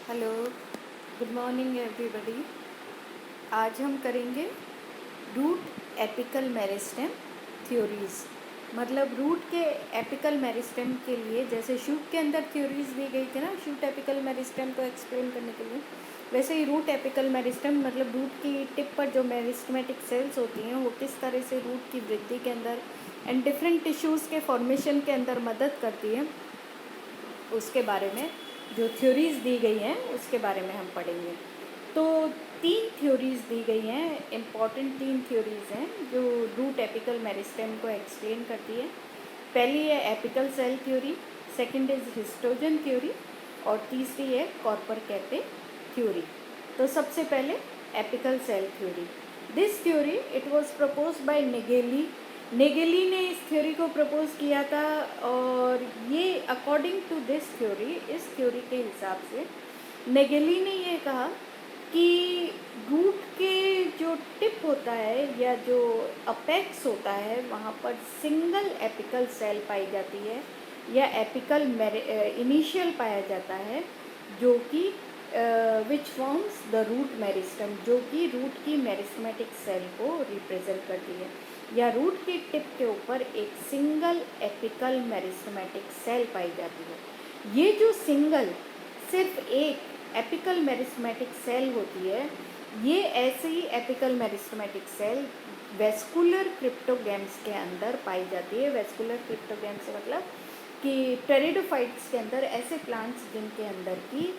Hello, good morning everybody. आज हम करेंगे रूट एपिकल मेरिस्टेम थ्योरीज। मतलब रूट के एपिकल मेरिस्टेम के लिए जैसे शूट के अंदर थ्योरीज दी गई थी ना, शूट एपिकल मेरिस्टेम को एक्सप्लेन करने के लिए, वैसे ही रूट एपिकल मेरिस्टेम मतलब रूट की टिप पर जो मेरिस्टेमेटिक सेल्स होती हैं वो किस तरह से रूट की वृद्धि के अंदर एंड डिफरेंट टिश्यूज़ के फॉर्मेशन के अंदर मदद करती है, उसके बारे में जो थ्योरीज़ दी गई हैं उसके बारे में हम पढ़ेंगे। तो 3 थ्योरीज़ दी गई हैं, इम्पॉर्टेंट 3 थ्योरीज़ हैं जो रूट एपिकल मेरिस्टेम को एक्सप्लेन करती है। पहली है apical cell theory, second is histogen theory और तीसरी है कॉर्पर कैपे थ्योरी। तो सबसे पहले apical cell theory. This theory it was proposed by Nageli ने इस थ्योरी को प्रपोज किया था। और ये अकॉर्डिंग टू दिस थ्योरी, इस थ्योरी के हिसाब से नेगेली ने ये कहा कि रूट के जो टिप होता है या जो अपेक्स होता है वहाँ पर सिंगल एपिकल सेल पाई जाती है या एपिकल इनिशियल पाया जाता है, जो कि which forms the root meristem, जो कि रूट की मेरिस्मेटिक सेल को रिप्रेजेंट करती है, या रूट की टिप के ऊपर एक सिंगल एपिकल मेरिस्मेटिक सेल पाई जाती है। ये जो सिंगल सिर्फ एक एपिकल मेरिस्मेटिक सेल होती है, ये ऐसे ही apical meristematic cell vascular cryptogams के अंदर पाई जाती है। वेस्कुलर क्रिप्टोगैम्स मतलब कि टेरिडोफाइट्स के अंदर ऐसे प्लांट्स जिनके अंदर की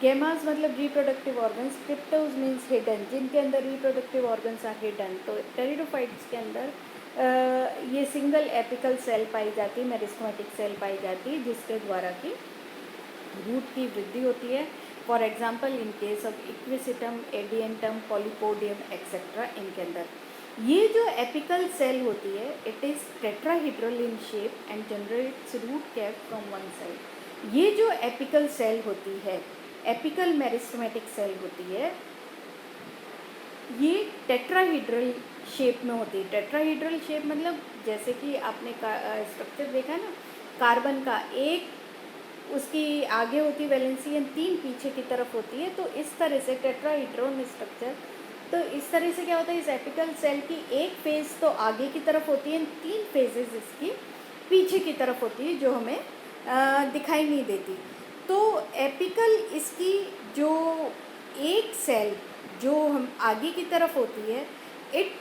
गेमास मतलब reproductive organs, cryptos means hidden, जिनके अंदर रिप्रोडक्टिव ऑर्गन्स आर हिडन। तो टेरिडोफाइट्स के अंदर ये सिंगल एपिकल सेल पाई जाती है, मेरिस्मेटिक सेल पाई जाती है, जिसके द्वारा की रूट की वृद्धि होती है। For example in case of equisetum, adiantum, polypodium etcetera, इनके अंदर ये जो एपिकल सेल होती है it is tetrahedral in shape and generates root cap from one side. ये जो एपिकल सेल होती है, एपिकल मेरिस्टेमेटिक सेल होती है, ये टेट्राहीड्रल शेप में होती है। टेट्राहीड्रल शेप मतलब जैसे कि आपने स्ट्रक्चर देखा ना, कार्बन का एक उसकी आगे होती है वैलेंसी एंड 3 पीछे की तरफ होती है। तो इस तरह से टेट्राहीड्रल स्ट्रक्चर, तो इस तरह से क्या होता है, इस एपिकल सेल की एक फेज़ तो आगे की तरफ होती है, 3 फेजेस इसकी पीछे की तरफ होती है जो हमें दिखाई नहीं देती। तो एपिकल इसकी जो एक सेल जो हम आगे की तरफ होती है, इट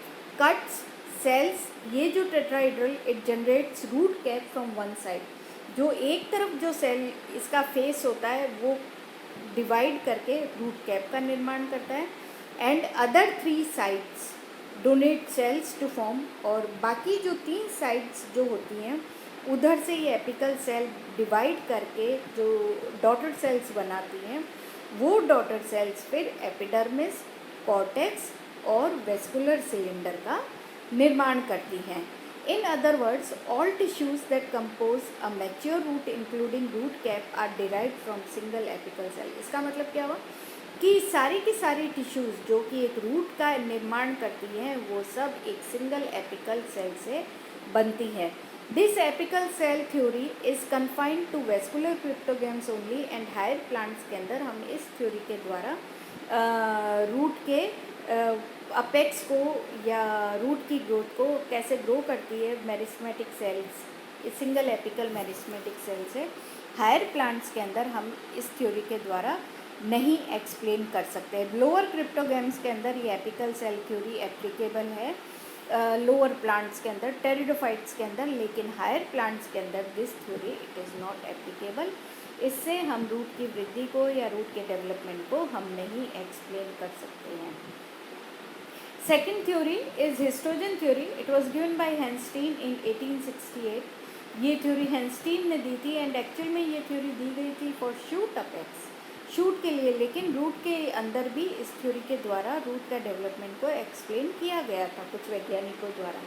कट्स सेल्स, ये जो tetrahedral it generates root cap from one side. जो एक तरफ जो सेल इसका फेस होता है वो डिवाइड करके रूट कैप का निर्माण करता है, and other 3 sides donate cells to form, और बाकी जो 3 साइड्स जो होती हैं उधर से ये एपिकल सेल डिवाइड करके जो डॉटर सेल्स बनाती हैं, वो डॉटर सेल्स फिर एपिडर्मिस, कॉर्टेक्स और वेस्कुलर सिलेंडर का निर्माण करती हैं। In other words, all tissues that compose a mature root including root cap are derived from single apical cell। इसका मतलब क्या हुआ कि सारी की सारी टिश्यूज़ जो कि एक रूट का निर्माण करती हैं वो सब एक सिंगल एपिकल सेल से बनती है। This apical cell theory is confined to vascular cryptogams only and higher plants के अंदर हम इस थ्योरी के द्वारा रूट के अपेक्स को या रूट की ग्रोथ को कैसे ग्रो करती है meristematic cells, single apical meristematic cell से हायर प्लांट्स के अंदर हम इस थ्योरी के द्वारा नहीं एक्सप्लेन कर सकते। लोअर क्रिप्टोगैम्स के अंदर ये एपिकल सेल थ्योरी एप्लीकेबल है, लोअर प्लांट्स के अंदर, टेरिडोफाइट्स के अंदर, लेकिन हायर प्लांट्स के अंदर this theory it is not applicable. इससे हम रूट की वृद्धि को या रूट के डेवलपमेंट को हम नहीं एक्सप्लेन कर सकते हैं। Second theory is histogen theory. It was given by Hanstein in 1868। ये थ्योरी हैंस्टीन ने दी थी एंड एक्चुअल में ये थ्योरी दी गई थी फॉर शूट अपेक्स, शूट के लिए, लेकिन रूट के अंदर भी इस थ्योरी के द्वारा रूट का डेवलपमेंट को एक्सप्लेन किया गया था कुछ वैज्ञानिकों द्वारा।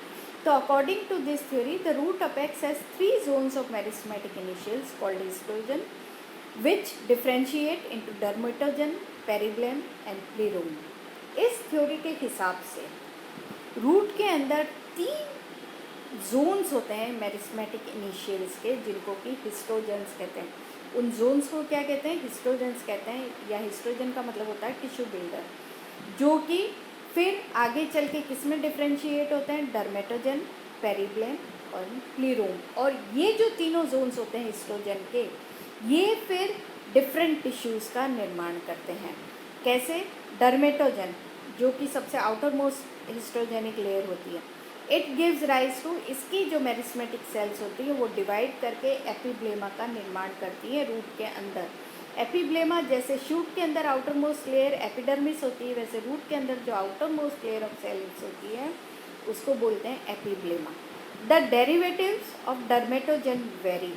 तो according to this theory the root apex has 3 zones of meristematic initials called histogen which differentiate into dermatogen, periblem and plerome. इस थ्योरी के हिसाब से रूट के अंदर 3 जोन्स होते हैं मेरिस्मेटिक इनिशियल्स के, जिनको कि हिस्टोजेंस कहते हैं। उन जोन्स को क्या कहते हैं? हिस्टोजेंस कहते हैं, या हिस्टोजन का मतलब होता है टिश्यू बिल्डर, जो कि फिर आगे चल के किस में डिफ्रेंशिएट होते हैं? डर्मेटोजन, पेरिब्लेम और प्लीरोम। और ये जो तीनों जोन्स होते हैं हिस्टोजन के, ये फिर डिफरेंट टिश्यूज़ का निर्माण करते हैं। कैसे? डर्मेटोजन, जो कि सबसे आउटर मोस्ट हिस्टोजेनिक लेयर होती है, इट गिव्स राइज टू, इसकी जो मेरिस्मेटिक सेल्स होती है वो डिवाइड करके एपिब्लेमा का निर्माण करती है रूट के अंदर। एपिब्लेमा जैसे शूट के अंदर आउटर मोस्ट लेयर एपिडर्मिस होती है, वैसे रूट के अंदर जो outermost layer of cells होती है उसको बोलते हैं epiblema. The derivatives of dermatogen very.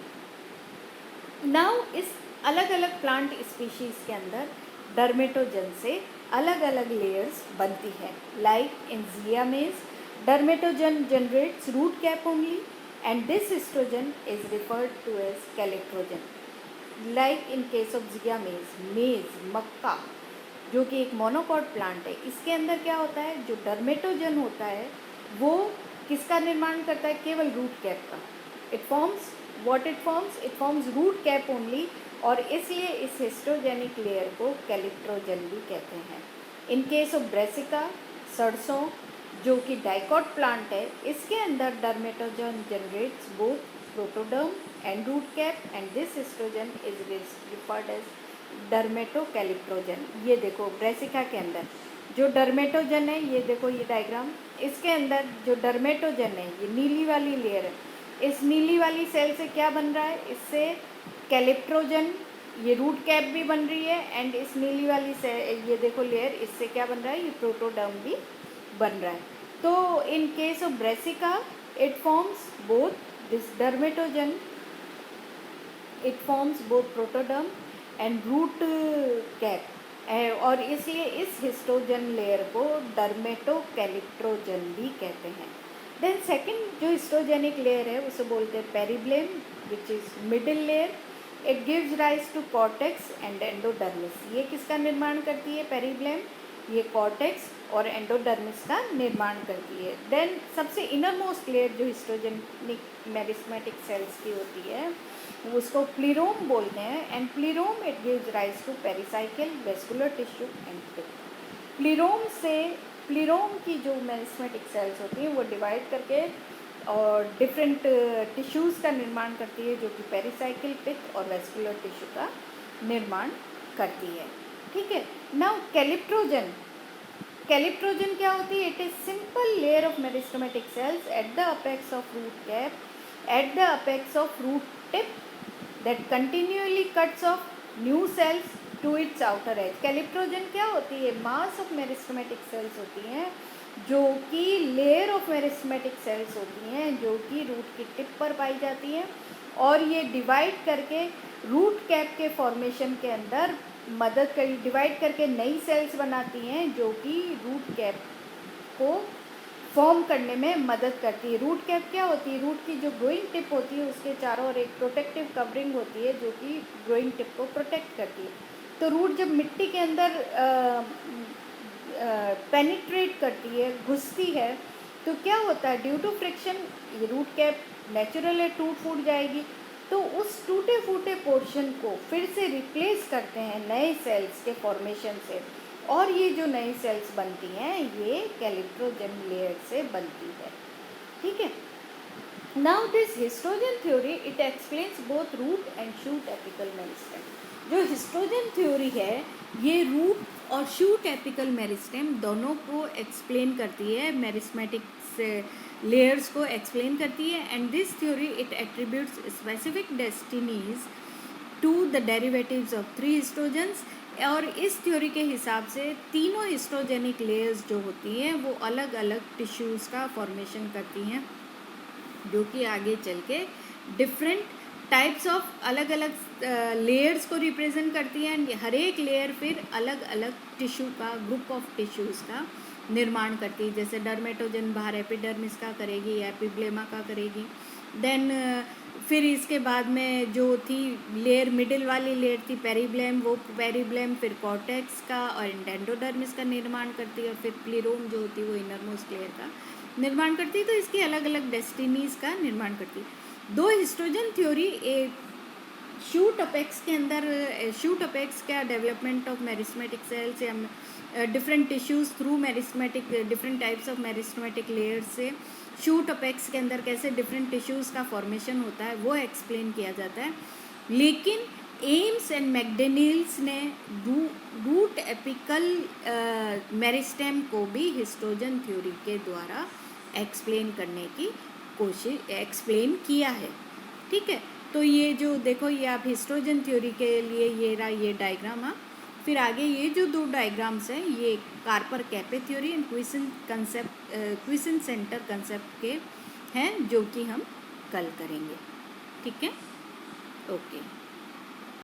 Now इस अलग अलग प्लांट स्पीशीज़ के अंदर डर्मेटोजन से अलग अलग लेयर्स बनती है। Like in जियामेज, dermatogen generates root cap only, and this estrogen is referred to as calyptrogen. Like in case of जिया मेज, मक्का, जो कि एक मोनोकॉट प्लांट है, इसके अंदर क्या होता है? जो डर्मेटोजन होता है वो किसका निर्माण करता है? केवल रूट कैप का। It forms what it forms? It forms root cap only, और इसलिए इस हिस्टोजेनिक लेयर को कैलिप्ट्रोजन भी कहते हैं। इन केस ऑफ ब्रेसिका, सरसों, जो कि डाइकॉट प्लांट है, इसके अंदर dermatogen generates both protoderm and root cap, and this histogen is referred as dermatocalyptrogen. ये देखो ब्रेसिका के अंदर जो डर्मेटोजन है, ये देखो ये डायग्राम, इसके अंदर जो डर्मेटोजन है, ये नीली वाली लेयर है, इस नीली वाली सेल से क्या बन रहा है? इससे कैलिप्ट्रोजन, ये रूट कैप भी बन रही है, एंड इस नीली वाली से ये देखो लेयर, इससे क्या बन रहा है? ये प्रोटोडर्म भी बन रहा है। तो in case of brassica it forms both this dermatogen, it forms both protoderm and root cap, और इसलिए इस हिस्टोजन लेयर को डर्मेटोकैलिप्ट्रोजन भी कहते हैं। देन सेकंड जो हिस्टोजेनिक लेयर है उसे बोलते हैं periblem, which is middle layer. It gives rise to cortex and endodermis. ये किसका निर्माण करती है? पेरिब्लेम, ये कॉर्टेक्स और एंडोडर्मिस का निर्माण करती है। देन सबसे इनर मोस्ट लेयर जो हिस्टोजेनिक मेरिस्मेटिक सेल्स की होती है उसको प्लीरोम बोलते हैं, and plerome it gives rise to pericycle, vascular tissue and tip. Plerome की जो मेरिस्मेटिक सेल्स होती हैं वो डिवाइड करके और डिफरेंट टिश्यूज़ का निर्माण करती है, जो कि पेरिसाइकिल, पित्त और वेस्कुलर टिश्यू का निर्माण करती है। ठीक है। नाउ कैलिप्ट्रोजन क्या होती है? It is simple layer of meristematic cells at the apex of root cap, at the apex of root tip, that continuously cuts off new cells to its outer edge. Calyptrogen क्या होती है? Mass of meristematic sales होती हैं, जो कि layer of meristematic sales होती हैं, जो कि रूट की टिप पर पाई जाती हैं, और ये डिवाइड करके रूट कैप के फॉर्मेशन के अंदर मदद करी, डिवाइड करके नई सेल्स बनाती हैं, जो कि रूट कैप को फॉर्म करने में मदद करती है। रूट कैप क्या होती है? रूट की जो ग्रोइंग टिप होती है उसके चारों ओर एक प्रोटेक्टिव कवरिंग होती है, जो कि ग्रोइंग टिप को प्रोटेक्ट करती है। तो रूट जब मिट्टी के अंदर पेनिट्रेट करती है, घुसती है, तो क्या होता है? ड्यू टू फ्रिक्शन ये रूट कैप नेचुरल है, टूट फूट जाएगी, तो उस टूटे फूटे पोर्शन को फिर से रिप्लेस करते हैं नए सेल्स के फॉर्मेशन से, और ये जो नई सेल्स बनती हैं ये कैलिप्ट्रोजन लेयर से बनती है। ठीक है। Now this histogen theory it explains both root and shoot apical meristem. जो हिस्टोजन थ्योरी है ये रूट और शूट एपिकल मेरिस्टेम दोनों को एक्सप्लेन करती है, मेरिस्मेटिक लेयर्स को एक्सप्लेन करती है, and this theory it attributes specific destinies to the derivatives of 3 histogens. और इस थ्योरी के हिसाब से तीनों हिस्टोजेनिक लेयर्स जो होती हैं वो अलग अलग टिश्यूज़ का फॉर्मेशन करती हैं, जो कि आगे चल के डिफरेंट टाइप्स ऑफ अलग अलग लेयर्स को रिप्रेजेंट करती हैं, एंड हर एक लेयर फिर अलग अलग टिश्यू का, ग्रुप ऑफ टिश्यूज़ का निर्माण करती है। जैसे डर्मेटोजन बाहर एपिडर्मिस का करेगी या एपिब्लेमा का करेगी। देन फिर इसके बाद में जो थी लेयर, मिडिल वाली लेयर थी पेरिब्लेम, वो पेरिब्लेम फिर कॉर्टेक्स का और एंडोडर्मिस का निर्माण करती है, और फिर प्लीरोम जो होती है वो इनरमोस्ट लेयर का निर्माण करती है, तो इसकी अलग अलग डेस्टिनीज का निर्माण करती है। दो हिस्टोजन थ्योरी शूट अपेक्स के अंदर, शूट अपेक्स का डेवलपमेंट ऑफ मेरिस्मेटिक सेल्स या different tissues through meristematic, different types of meristematic layers से शूट अपेक्स के अंदर कैसे डिफरेंट टिश्यूज़ का फॉर्मेशन होता है वो एक्सप्लेन किया जाता है। लेकिन एम्स एंड मैकडनिल्स ने रूट एपिकल मेरिस्टेम को भी हिस्टोजन थ्योरी के द्वारा एक्सप्लेन करने की कोशिश, एक्सप्लेन किया है। ठीक है, तो ये जो देखो, ये आप हिस्टोजन थ्योरी के लिए ये रहा ये डायग्राम। हाँ, फिर आगे ये जो दो डायग्राम्स हैं ये Carper कैपे theory and क्विसन centre concept के हैं, जो कि हम कल करेंगे। ठीक है, ओके।